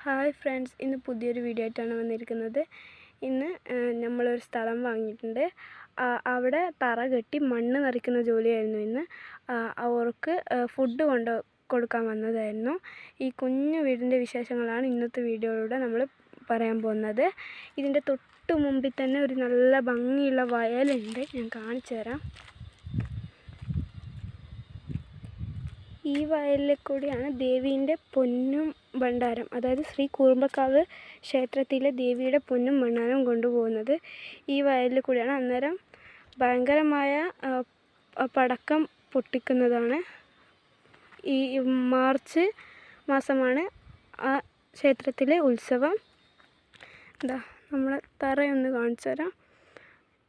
Hi friends, ഇന്ന് പുതിയൊരു video ആയിട്ടാണ് വന്നിരിക്കുന്നത്. ഇന്ന് നമ്മളൊരു സ്ഥലം വാങ്ങിയിട്ടുണ്ട്. അവിടെ തറ കെട്ടി മണ്ണ് നിറയ്ക്കുന്ന ജോലിയായിരുന്നു ഇന്ന്. അവർക്ക് ഫുഡ് കൊടുക്കാൻ വന്നതായിരുന്നു. ഈ കുഞ്ഞു വീടിൻ്റെ വിശേഷങ്ങളാണ് ഇന്നത്തെ വീഡിയോയിലൂടെ നമ്മൾ പറയാൻ പോകുന്നത്. ഇതിൻ്റെ തൊട്ട് മുമ്പിൽ തന്നെ ഒരു നല്ല ഭംഗിയുള്ള വയലുണ്ട്. ഞാൻ കാണിച്ചു തരാം. ഈ വയലിൽ കൂടിയാണ് ദേവീൻ്റെ പൊന്നും ഭണ്ഡാരം, അതായത് ശ്രീ കുറുമ്പക്കാവ് ക്ഷേത്രത്തിലെ ദേവിയുടെ പൊന്നും ഭണ്ഡാരം കൊണ്ടുപോകുന്നത് ഈ വയലിൽ കൂടിയാണ്. അന്നേരം ഭയങ്കരമായ പടക്കം പൊട്ടിക്കുന്നതാണ്. ഈ മാർച്ച് മാസമാണ് ആ ക്ഷേത്രത്തിലെ ഉത്സവം. നമ്മളെ തറയൊന്ന് കാണിച്ചു തരാം.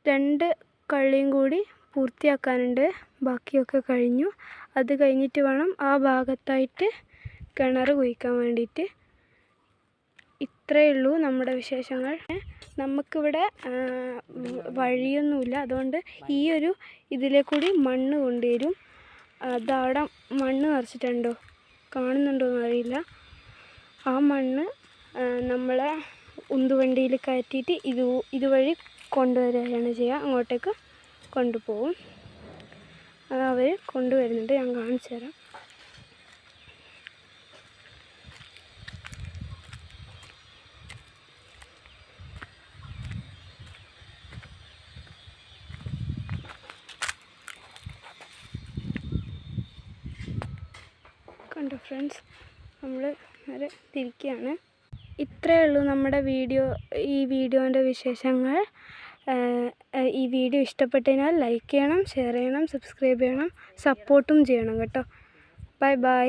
2 കള്ളിയും കൂടി പൂർത്തിയാക്കാനുണ്ട്. ബാക്കിയൊക്കെ കഴിഞ്ഞു. അത് കഴിഞ്ഞിട്ട് വേണം ആ ഭാഗത്തായിട്ട് കിണർ കുഴിക്കാൻ വേണ്ടിയിട്ട്. ഇത്രയേ ഉള്ളൂ നമ്മുടെ വിശേഷങ്ങൾ. നമുക്കിവിടെ വഴിയൊന്നുമില്ല, അതുകൊണ്ട് ഈ ഒരു ഇതിലെ കൂടി മണ്ണ് കൊണ്ടുവരും. അതവിടെ മണ്ണ് നിറച്ചിട്ടുണ്ടോ, കാണുന്നുണ്ടോയെന്ന് അറിയില്ല. ആ മണ്ണ് നമ്മളെ ഉന്തുവണ്ടിയിൽ കയറ്റിയിട്ട് ഇതുവഴി കൊണ്ടുവരികയാണ് ചെയ്യുക. അങ്ങോട്ടേക്ക് കൊണ്ടുപോകും. അവർ കൊണ്ടുവരുന്നുണ്ട്, ഞാൻ കാണിച്ചു തരാം. കണ്ടോ ഫ്രണ്ട്സ്, നമ്മൾ നേരെ തിരിക്കുകയാണ്. ഇത്രയേ ഉള്ളൂ നമ്മുടെ ഈ വീഡിയോൻ്റെ വിശേഷങ്ങൾ. ഈ വീഡിയോ ഇഷ്ടപ്പെട്ടതിനാൽ ലൈക്ക് ചെയ്യണം, ഷെയർ ചെയ്യണം, സബ്സ്ക്രൈബ് ചെയ്യണം, സപ്പോർട്ടും ചെയ്യണം കേട്ടോ. Bye bye.